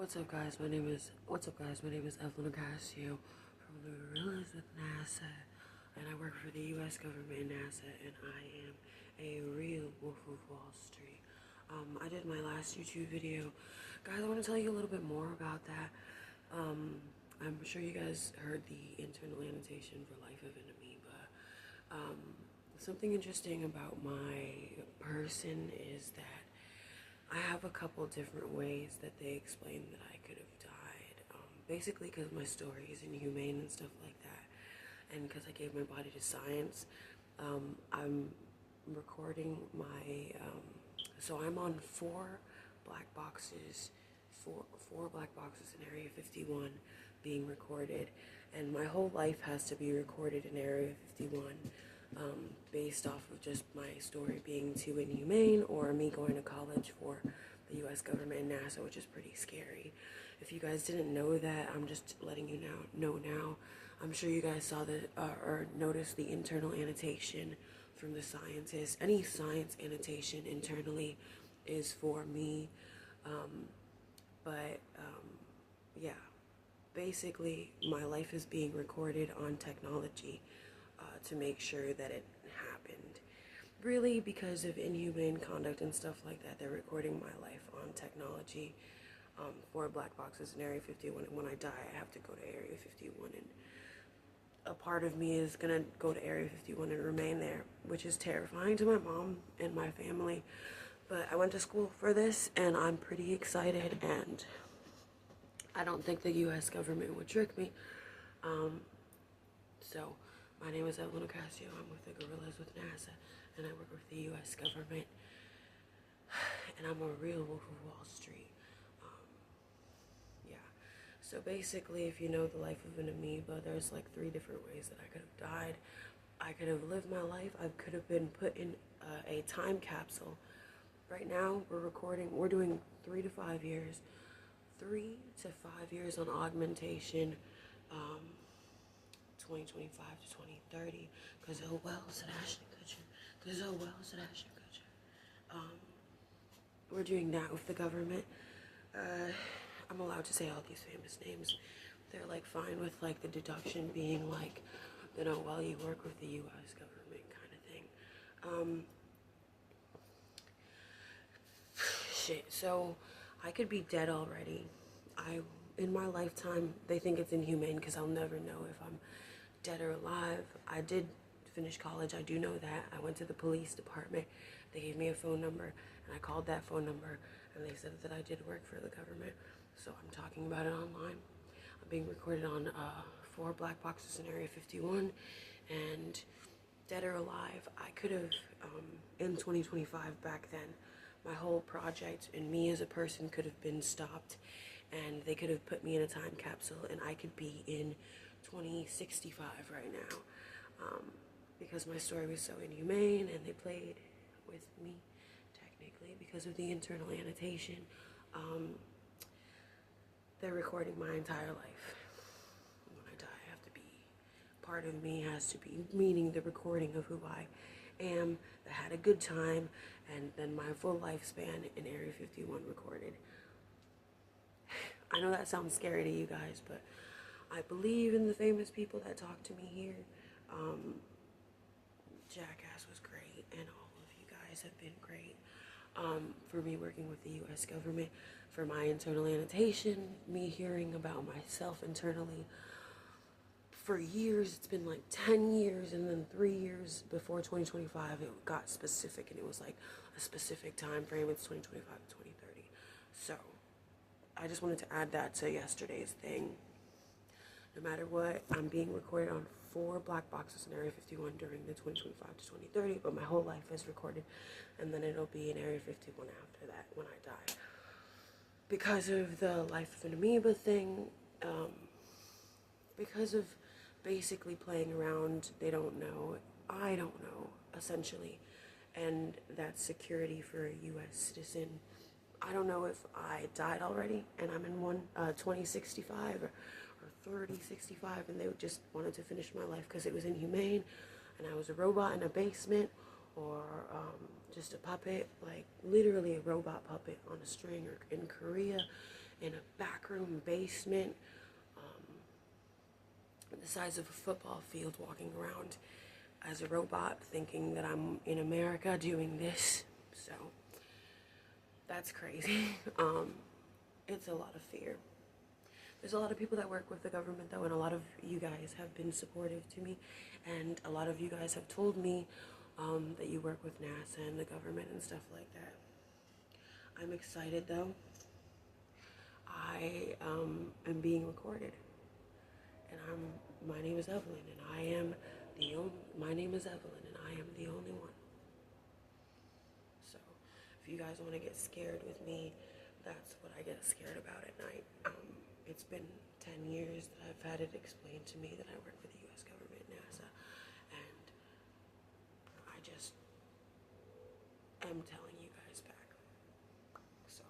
What's up guys, my name is Evelyn Ocasio from the Gorillas with NASA, and I work for the US government, NASA, and I am a real Wolf of Wall Street. I did my last YouTube video. Guys, I want to tell you a little bit more about that. I'm sure you guys heard the internal annotation for life of an amoeba. Something interesting about my person is that I have a couple different ways that they explain that I could have died. Basically, because my story is inhumane and stuff like that, and because I gave my body to science, I'm recording my. So I'm on black boxes, four black boxes in Area 51 being recorded, and my whole life has to be recorded in Area 51. Based off of just my story being too inhumane or me going to college for the US government and NASA, which is pretty scary. If you guys didn't know that, I'm just letting you know now. I'm sure you guys saw or noticed the internal annotation from the scientists. Any science annotation internally is for me, yeah. Basically, my life is being recorded on technology to make sure that it happened. Really, because of inhumane conduct and stuff like that, they're recording my life on technology for black boxes in Area 51. And when I die, I have to go to Area 51. And a part of me is going to go to Area 51 and remain there, which is terrifying to my mom and my family. But I went to school for this, and I'm pretty excited, and I don't think the US government would trick me. So, my name is Evelyn Ocasio. I'm with the Gorillas with NASA, and I work with the US government. And I'm a real Wolf of Wall Street. Yeah. So basically, if you know the life of an amoeba, there's like 3 different ways that I could have died. I could have lived my life. I could have been put in a time capsule. Right now, we're doing 3 to 5 years. 3 to 5 years on augmentation, 2025 to 2030, because oh well, said Ashton Kutcher, because oh well, said Ashton Kutcher. We're doing that with the government. I'm allowed to say all these famous names. They're like fine with like the deduction being like, well, you work with the US government kind of thing. Shit, so I could be dead already. In my lifetime, they think it's inhumane because I'll never know if I'm dead or alive. I did finish college, I do know that. I went to the police department. They gave me a phone number, and I called that phone number, and they said that I did work for the government. So I'm talking about it online. I'm being recorded on 4 black boxes in Area 51, and dead or alive, I could have, in 2025 back then, my whole project and me as a person could have been stopped, and they could have put me in a time capsule, and I could be in 2065 right now, because my story was so inhumane, and they played with me technically because of the internal annotation. They're recording my entire life. When I die, I have to be, part of me has to be, meaning the recording of who I am, that had a good time, and then my full lifespan in Area 51 recorded. I know that sounds scary to you guys, but I believe in the famous people that talk to me here. Jackass was great, and all of you guys have been great. For me working with the US government, for my internal annotation, me hearing about myself internally. For years, it's been like 10 years, and then 3 years before 2025, it got specific, and it was like a specific time frame. It's 2025 to 2030. So, I just wanted to add that to yesterday's thing. No matter what, I'm being recorded on 4 black boxes in Area 51 during the 2025 to 2030, but my whole life is recorded, and then it'll be in Area 51 after that when I die. Because of the life of an amoeba thing, because of basically playing around, they don't know, I don't know, essentially, and that's security for a US citizen. I don't know if I died already and I'm in 2065 or 3065, and they just wanted to finish my life because it was inhumane and I was a robot in a basement, or just a puppet, like literally a robot puppet on a string, or in Korea in a backroom basement, the size of a football field, walking around as a robot, thinking that I'm in America doing this. So that's crazy. It's a lot of fear. There's a lot of people that work with the government though, and a lot of you guys have been supportive to me, and a lot of you guys have told me that you work with NASA and the government and stuff like that. I'm excited though. I am being recorded, and my name is Evelyn, and my name is Evelyn, and I am the only one. So if you guys want to get scared with me, that's what I get scared about at night. It's been 10 years that I've had it explained to me that I work for the U.S. government, NASA, and I just am telling you guys back. So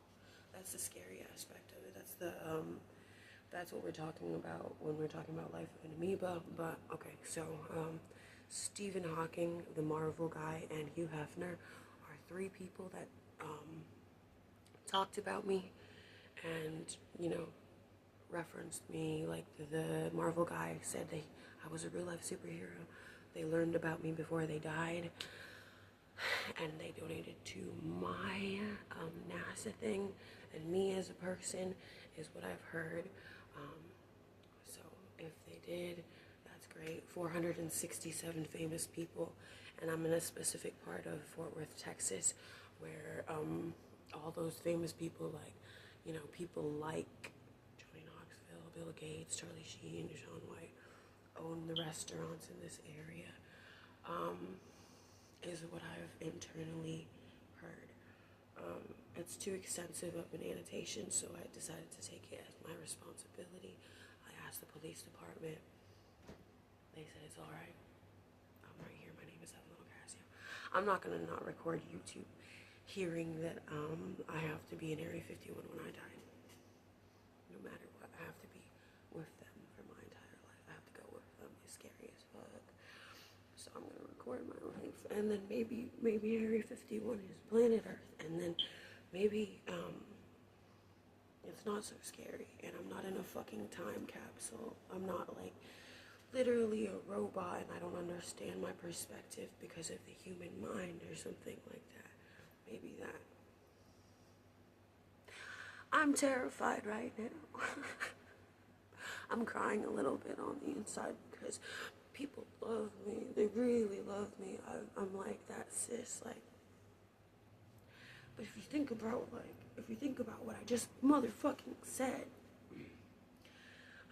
that's the scary aspect of it. That's what we're talking about when we're talking about Life of an Amoeba. But okay, so Stephen Hawking, the Marvel guy, and Hugh Hefner are three people that talked about me and, referenced me. Like the Marvel guy said I was a real life superhero. They learned about me before they died, and they donated to my NASA thing, and me as a person is what I've heard. So if they did, that's great. 467 famous people, and I'm in a specific part of Fort Worth, Texas, where all those famous people, people like Johnny Knoxville, Bill Gates, Charlie Sheen, Shaun White, own the restaurants in this area, is what I've internally heard. It's too extensive of an annotation, so I decided to take it as my responsibility. I asked the police department. They said it's all right. I'm right here. My name is Evelyn Ocasio. I'm not going to not record YouTube hearing that I have to be in Area 51 when I die. No matter what, I have to be with them for my entire life. I have to go with them. It's scary as fuck. So I'm going to record my life. And then maybe Area 51 is planet Earth. And then maybe it's not so scary, and I'm not in a fucking time capsule. I'm not like literally a robot, and I don't understand my perspective because of the human mind or something like that. Maybe that. I'm terrified right now. I'm crying a little bit on the inside because people love me. They really love me. I'm like that, sis. Like, but if you think about what I just motherfucking said,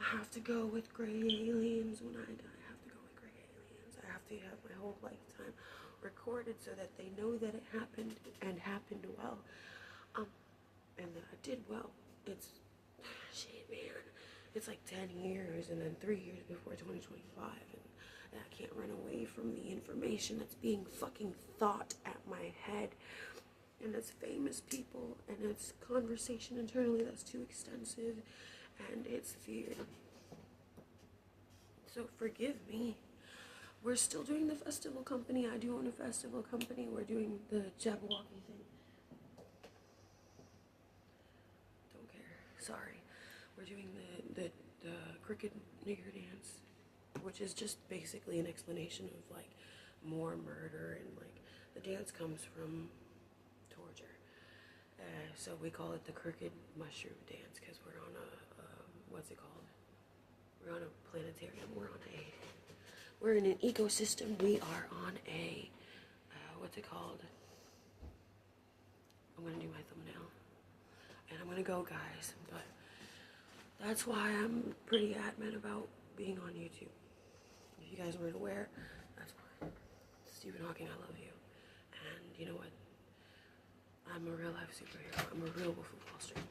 I have to go with gray aliens when I die. I have to go with gray aliens. I have to have my whole lifetime recorded so that they know that it happened and happened well. And that I did well. It's shit, man. It's like 10 years and then 3 years before 2025, and I can't run away from the information that's being fucking thought at my head. And it's famous people, and it's conversation internally that's too extensive, and it's fear. So forgive me. We're still doing the festival company. I do own a festival company. We're doing the Jabberwocky thing. Don't care. Sorry. We're doing the crooked nigger dance, which is just basically an explanation of like more murder, and like the dance comes from torture. So we call it the crooked mushroom dance because we're on a, what's it called? We're on a planetarium. We're in an ecosystem. We are on a, what's it called? I'm going to do my thumbnail. And I'm going to go, guys. But that's why I'm pretty adamant about being on YouTube. If you guys weren't aware, that's why. Stephen Hawking, I love you. And you know what? I'm a real life superhero. I'm a real Wolf of Wall Street.